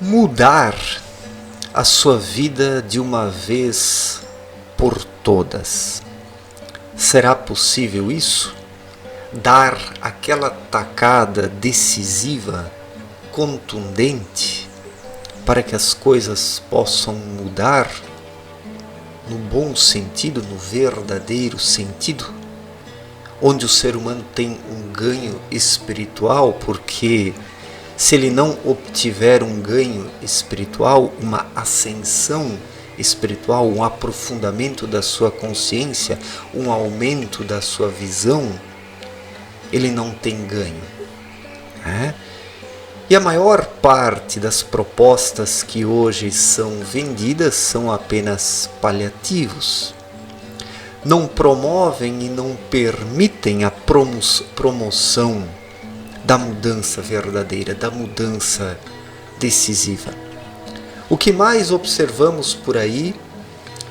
mudar a sua vida de uma vez por todas. Será possível isso? Dar aquela tacada decisiva, contundente, para que as coisas possam mudar no bom sentido, no verdadeiro sentido, onde o ser humano tem um ganho espiritual, porque se ele não obtiver um ganho espiritual, uma ascensão espiritual, um aprofundamento da sua consciência, um aumento da sua visão, ele não tem ganho. E a maior parte das propostas que hoje são vendidas são apenas paliativos. Não promovem e não permitem a promoção da mudança verdadeira, da mudança decisiva. O que mais observamos por aí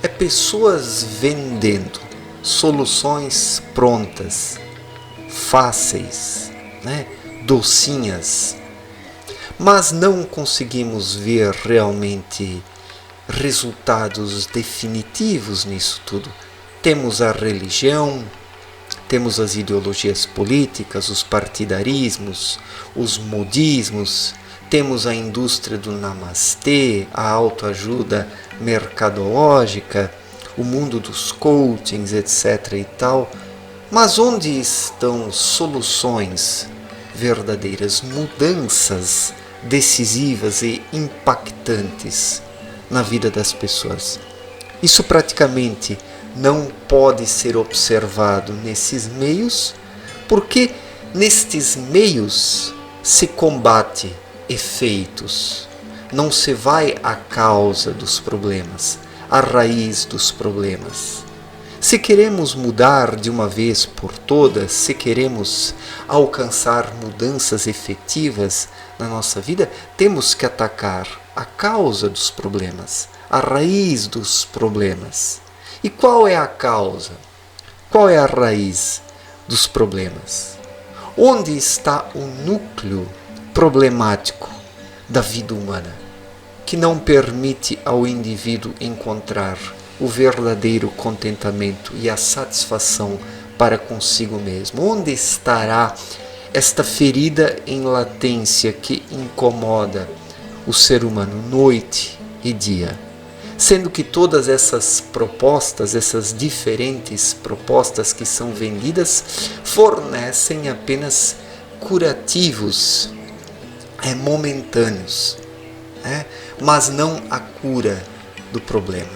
é pessoas vendendo soluções prontas, fáceis, docinhas, mas não conseguimos ver realmente resultados definitivos nisso tudo. Temos a religião, temos as ideologias políticas, os partidarismos, os modismos, temos a indústria do namastê, a autoajuda mercadológica, o mundo dos coachings, etc. e tal. Mas onde estão soluções verdadeiras, mudanças decisivas e impactantes na vida das pessoas? Isso praticamente não pode ser observado nesses meios, porque nestes meios se combate efeitos, não se vai à causa dos problemas, à raiz dos problemas. Se queremos mudar de uma vez por todas, se queremos alcançar mudanças efetivas na nossa vida, temos que atacar a causa dos problemas, a raiz dos problemas. E qual é a causa? Qual é a raiz dos problemas? Onde está o núcleo problemático da vida humana, que não permite ao indivíduo encontrar o verdadeiro contentamento e a satisfação para consigo mesmo? Onde estará esta ferida em latência que incomoda o ser humano noite e dia? Sendo que todas essas propostas, essas diferentes propostas que são vendidas, fornecem apenas curativos momentâneos, mas não a cura do problema.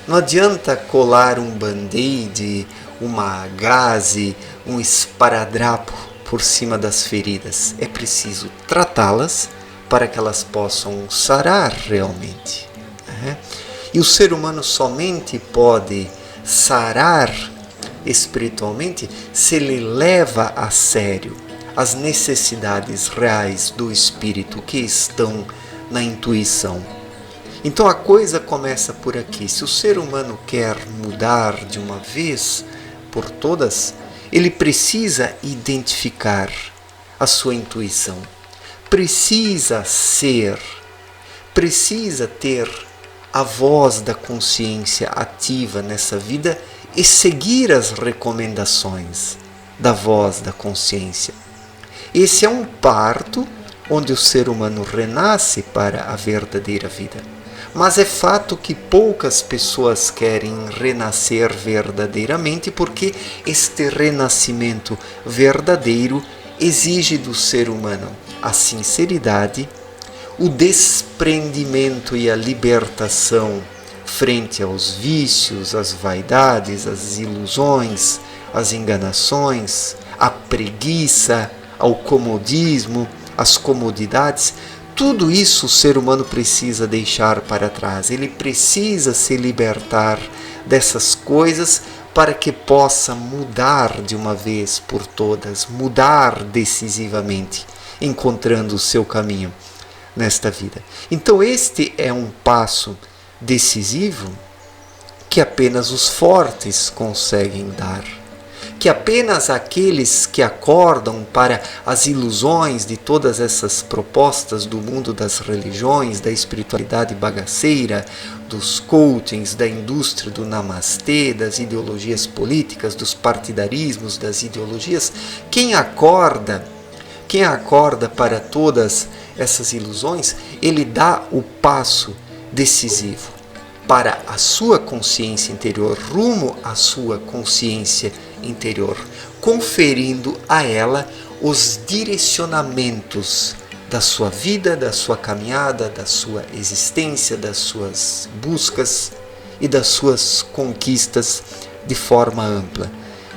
Não adianta colar um band-aid, uma gaze, um esparadrapo por cima das feridas. É preciso tratá-las para que elas possam sarar realmente. E o ser humano somente pode sarar espiritualmente se ele leva a sério as necessidades reais do espírito que estão na intuição. Então a coisa começa por aqui. Se o ser humano quer mudar de uma vez por todas, ele precisa identificar a sua intuição. Precisa ter a voz da consciência ativa nessa vida e seguir as recomendações da voz da consciência. Esse é um parto onde o ser humano renasce para a verdadeira vida. Mas é fato que poucas pessoas querem renascer verdadeiramente, porque este renascimento verdadeiro exige do ser humano a sinceridade, o desprendimento e a libertação frente aos vícios, às vaidades, às ilusões, às enganações, à preguiça, ao comodismo, às comodidades. Tudo isso o ser humano precisa deixar para trás. Ele precisa se libertar dessas coisas para que possa mudar de uma vez por todas, mudar decisivamente, encontrando o seu caminho nesta vida. Então este é um passo decisivo que apenas os fortes conseguem dar, que apenas aqueles que acordam para as ilusões de todas essas propostas do mundo das religiões, da espiritualidade bagaceira, dos coachings, da indústria do namastê, das ideologias políticas, dos partidarismos, das ideologias, quem acorda para todas essas ilusões, ele dá o passo decisivo para a sua consciência interior, rumo à sua consciência interior, conferindo a ela os direcionamentos da sua vida, da sua caminhada, da sua existência, das suas buscas e das suas conquistas de forma ampla.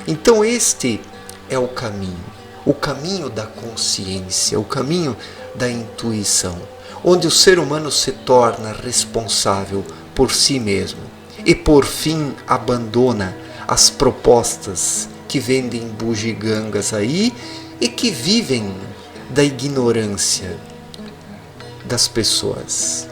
Então este é o caminho da consciência, o caminho da intuição, onde o ser humano se torna responsável por si mesmo e por fim abandona as propostas que vendem bugigangas aí e que vivem da ignorância das pessoas.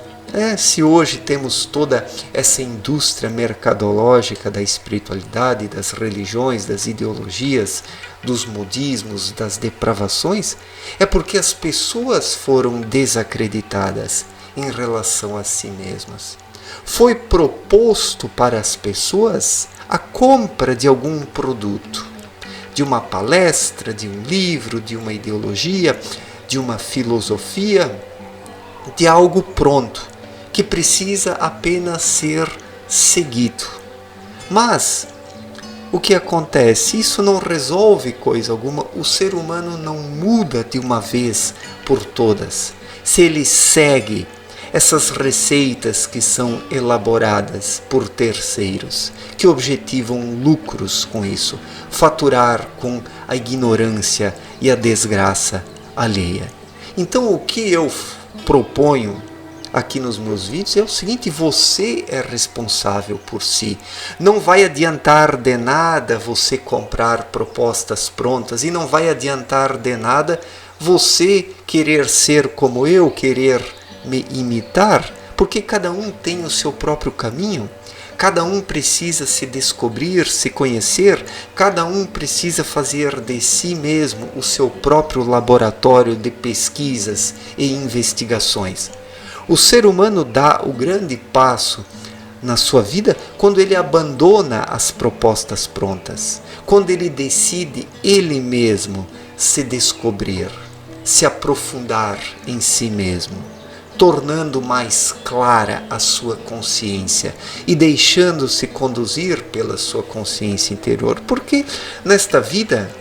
Se hoje temos toda essa indústria mercadológica da espiritualidade, das religiões, das ideologias, dos modismos, das depravações, é porque as pessoas foram desacreditadas em relação a si mesmas. Foi proposto para as pessoas a compra de algum produto, de uma palestra, de um livro, de uma ideologia, de uma filosofia, de algo pronto, que precisa apenas ser seguido. Mas o que acontece? Isso não resolve coisa alguma, o ser humano não muda de uma vez por todas. Se ele segue essas receitas que são elaboradas por terceiros, que objetivam lucros com isso, faturar com a ignorância e a desgraça alheia. Então o que eu proponho aqui nos meus vídeos é o seguinte: você é responsável por si. Não vai adiantar de nada você comprar propostas prontas e não vai adiantar de nada você querer ser como eu, querer me imitar, porque cada um tem o seu próprio caminho, cada um precisa se descobrir, se conhecer, cada um precisa fazer de si mesmo o seu próprio laboratório de pesquisas e investigações. O ser humano dá o grande passo na sua vida quando ele abandona as propostas prontas, quando ele decide ele mesmo se descobrir, se aprofundar em si mesmo, tornando mais clara a sua consciência e deixando-se conduzir pela sua consciência interior. Porque nesta vida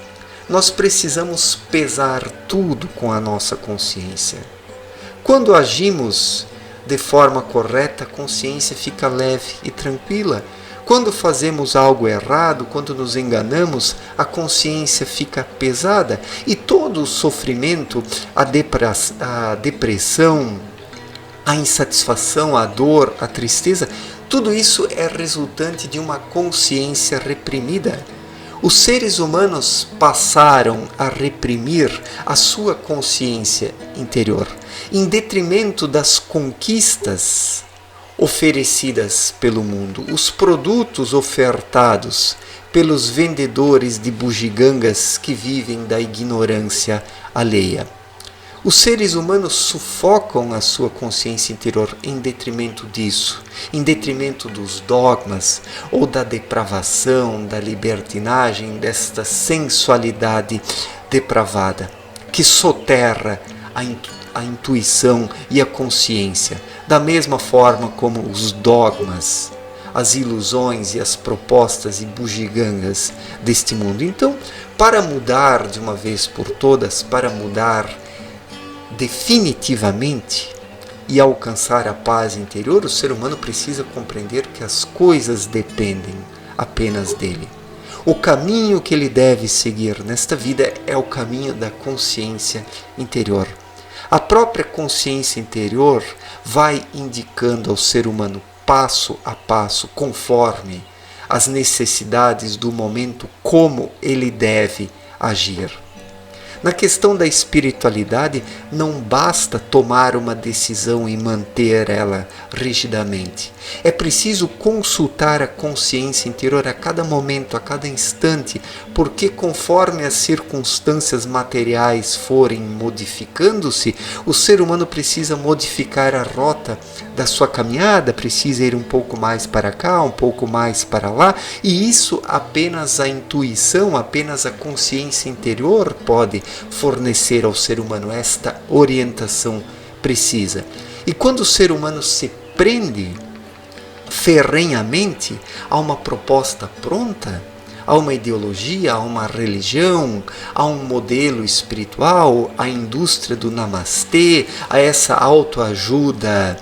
nós precisamos pesar tudo com a nossa consciência. Quando agimos de forma correta, a consciência fica leve e tranquila. Quando fazemos algo errado, quando nos enganamos, a consciência fica pesada e todo o sofrimento, a depressão, a insatisfação, a dor, a tristeza, tudo isso é resultante de uma consciência reprimida. Os seres humanos passaram a reprimir a sua consciência interior, em detrimento das conquistas oferecidas pelo mundo, os produtos ofertados pelos vendedores de bugigangas que vivem da ignorância alheia. Os seres humanos sufocam a sua consciência interior em detrimento disso, em detrimento dos dogmas ou da depravação, da libertinagem, desta sensualidade depravada, que soterra a intuição e a consciência, da mesma forma como os dogmas, as ilusões e as propostas e bugigangas deste mundo. Então, para mudar de uma vez por todas, para mudar definitivamente e alcançar a paz interior, o ser humano precisa compreender que as coisas dependem apenas dele. O caminho que ele deve seguir nesta vida é o caminho da consciência interior. A própria consciência interior vai indicando ao ser humano passo a passo, conforme as necessidades do momento, como ele deve agir. Na questão da espiritualidade, não basta tomar uma decisão e manter ela rigidamente. É preciso consultar a consciência interior a cada momento, a cada instante, porque conforme as circunstâncias materiais forem modificando-se, o ser humano precisa modificar a rota da sua caminhada, precisa ir um pouco mais para cá, um pouco mais para lá, e isso apenas a intuição, apenas a consciência interior pode fornecer ao ser humano esta orientação precisa. E quando o ser humano se prende ferrenhamente a uma proposta pronta, a uma ideologia, a uma religião, a um modelo espiritual, à indústria do namastê, a essa autoajuda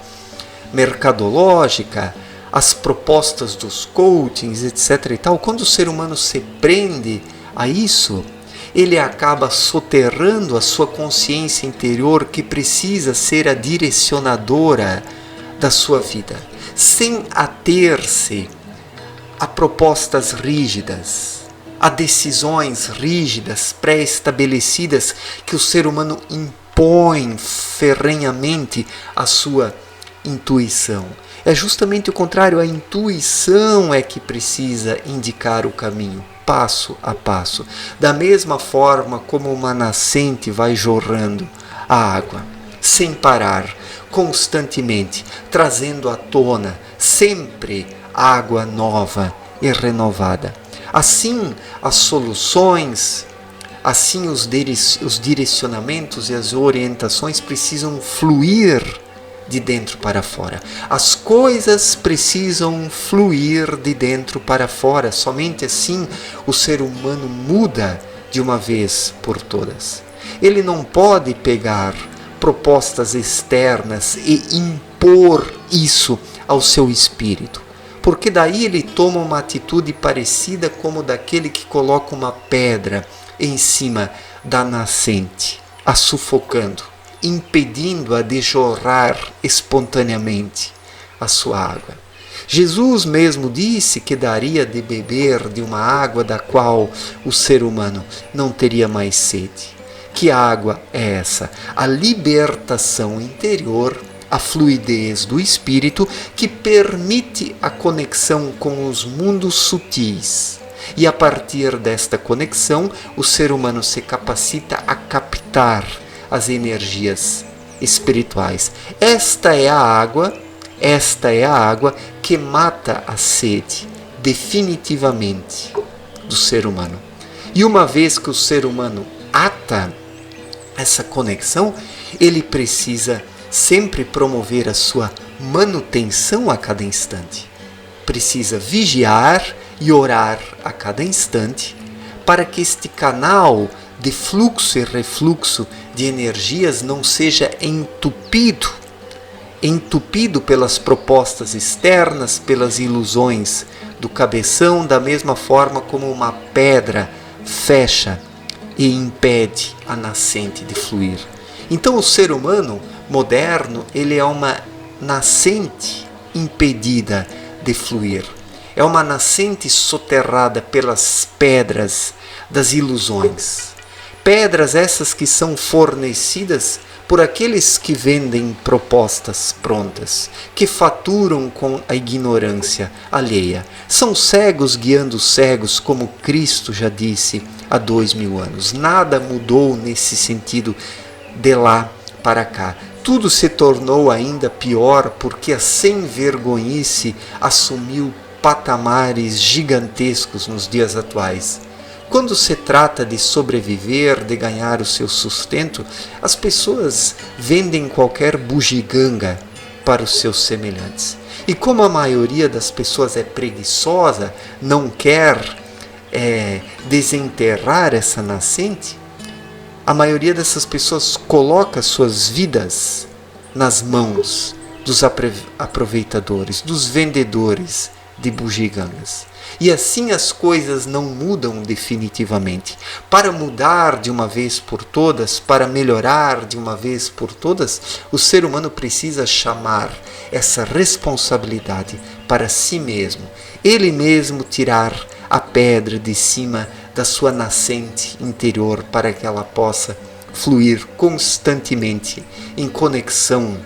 mercadológica, as propostas dos coachings, etc. e tal, quando o ser humano se prende a isso, ele acaba soterrando a sua consciência interior, que precisa ser a direcionadora da sua vida, sem ater-se a propostas rígidas, a decisões rígidas, pré-estabelecidas, que o ser humano impõe ferrenhamente à sua intuição. É justamente o contrário, a intuição é que precisa indicar o caminho, passo a passo. Da mesma forma como uma nascente vai jorrando a água, sem parar, constantemente, trazendo à tona sempre água nova e renovada. Assim, as soluções, assim os direcionamentos e as orientações precisam fluir de dentro para fora. As coisas precisam fluir de dentro para fora. Somente assim o ser humano muda de uma vez por todas. Ele não pode pegar propostas externas e impor isso ao seu espírito, porque daí ele toma uma atitude parecida como daquele que coloca uma pedra em cima da nascente, a sufocando, impedindo-a de jorrar espontaneamente a sua água. Jesus mesmo disse que daria de beber de uma água da qual o ser humano não teria mais sede. Que água é essa? A libertação interior, a fluidez do espírito que permite a conexão com os mundos sutis. E a partir desta conexão, o ser humano se capacita a captar as energias espirituais. Esta é a água que mata a sede definitivamente do ser humano. E uma vez que o ser humano ata essa conexão, ele precisa sempre promover a sua manutenção a cada instante. Precisa vigiar e orar a cada instante para que este canal de fluxo e refluxo de energias não seja entupido pelas propostas externas, pelas ilusões do cabeção, da mesma forma como uma pedra fecha e impede a nascente de fluir. Então o ser humano moderno, ele é uma nascente impedida de fluir. É uma nascente soterrada pelas pedras das ilusões. Pedras essas que são fornecidas por aqueles que vendem propostas prontas, que faturam com a ignorância alheia. São cegos guiando cegos, como Cristo já disse há 2000 anos. Nada mudou nesse sentido de lá para cá. Tudo se tornou ainda pior porque a sem-vergonhice assumiu patamares gigantescos nos dias atuais. Quando se trata de sobreviver, de ganhar o seu sustento, as pessoas vendem qualquer bugiganga para os seus semelhantes. E como a maioria das pessoas é preguiçosa, não quer desenterrar essa nascente, a maioria dessas pessoas coloca suas vidas nas mãos dos aproveitadores, dos vendedores de bugigangas. E assim as coisas não mudam definitivamente. Para mudar de uma vez por todas, para melhorar de uma vez por todas, o ser humano precisa chamar essa responsabilidade para si mesmo. Ele mesmo tirar a pedra de cima da sua nascente interior para que ela possa fluir constantemente em conexão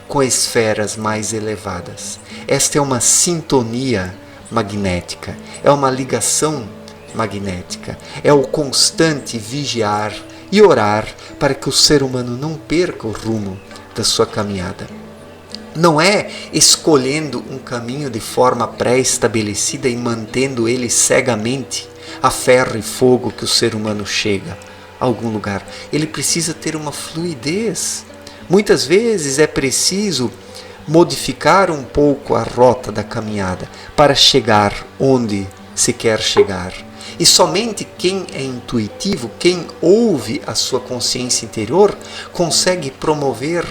com esferas mais elevadas. Esta é uma sintonia magnética, é uma ligação magnética, é o constante vigiar e orar para que o ser humano não perca o rumo da sua caminhada. Não é escolhendo um caminho de forma pré-estabelecida e mantendo ele cegamente a ferro e fogo que o ser humano chega a algum lugar. Ele precisa ter uma fluidez. Muitas vezes é preciso modificar um pouco a rota da caminhada para chegar onde se quer chegar. E somente quem é intuitivo, quem ouve a sua consciência interior, consegue promover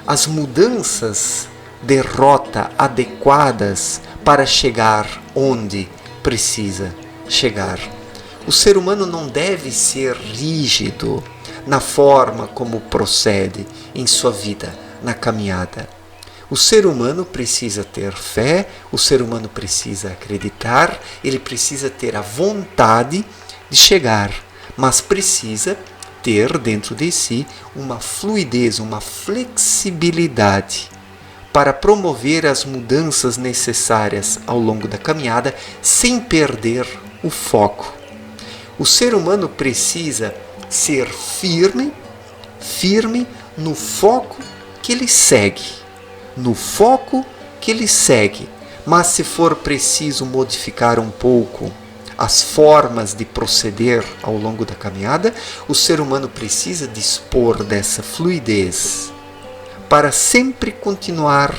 as mudanças de rota adequadas para chegar onde precisa chegar. O ser humano não deve ser rígido na forma como procede em sua vida, na caminhada. O ser humano precisa ter fé, o ser humano precisa acreditar, ele precisa ter a vontade de chegar, mas precisa ter dentro de si uma fluidez, uma flexibilidade para promover as mudanças necessárias ao longo da caminhada sem perder o foco. O ser humano precisa ser firme no foco que ele segue. No foco que ele segue, mas se for preciso modificar um pouco as formas de proceder ao longo da caminhada, o ser humano precisa dispor dessa fluidez para sempre continuar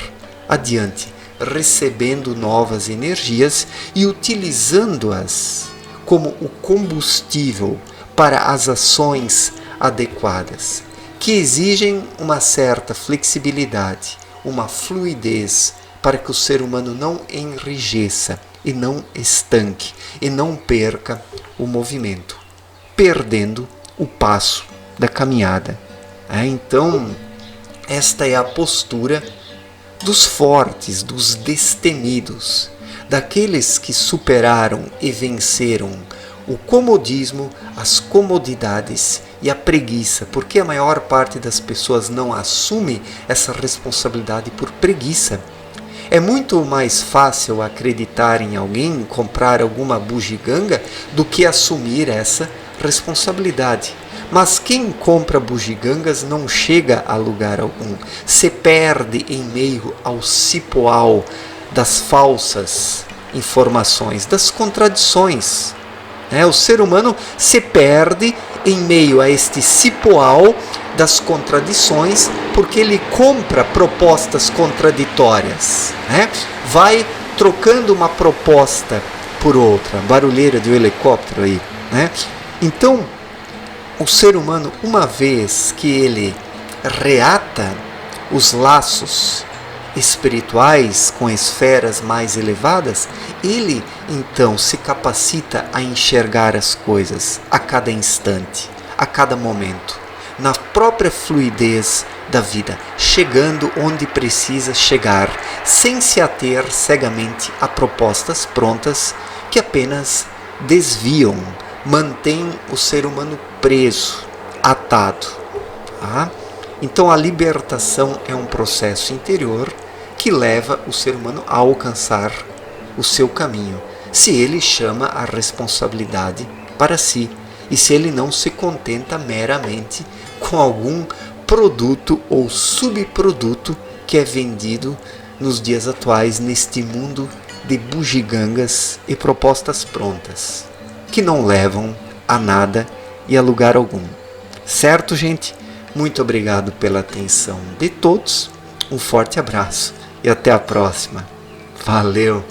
adiante, recebendo novas energias e utilizando-as como o combustível para as ações adequadas, que exigem uma certa flexibilidade, uma fluidez para que o ser humano não enrijeça e não estanque e não perca o movimento, perdendo o passo da caminhada. Então, esta é a postura dos fortes, dos destemidos, daqueles que superaram e venceram o comodismo, as comodidades e a preguiça, porque a maior parte das pessoas não assume essa responsabilidade por preguiça. É muito mais fácil acreditar em alguém, comprar alguma bugiganga, do que assumir essa responsabilidade. Mas quem compra bugigangas não chega a lugar algum, se perde em meio ao cipoal das falsas informações, das contradições. O ser humano se perde em meio a este cipoal das contradições porque ele compra propostas contraditórias. Vai trocando uma proposta por outra, barulheira de um helicóptero aí. Então, o ser humano, uma vez que ele reata os laços espirituais com esferas mais elevadas, ele então se capacita a enxergar as coisas a cada instante, a cada momento, na própria fluidez da vida, chegando onde precisa chegar, sem se ater cegamente a propostas prontas que apenas desviam, mantêm o ser humano preso, atado. Então a libertação é um processo interior que leva o ser humano a alcançar o seu caminho, se ele chama a responsabilidade para si e se ele não se contenta meramente com algum produto ou subproduto que é vendido nos dias atuais neste mundo de bugigangas e propostas prontas, que não levam a nada e a lugar algum. Certo, gente? Muito obrigado pela atenção de todos, um forte abraço e até a próxima. Valeu!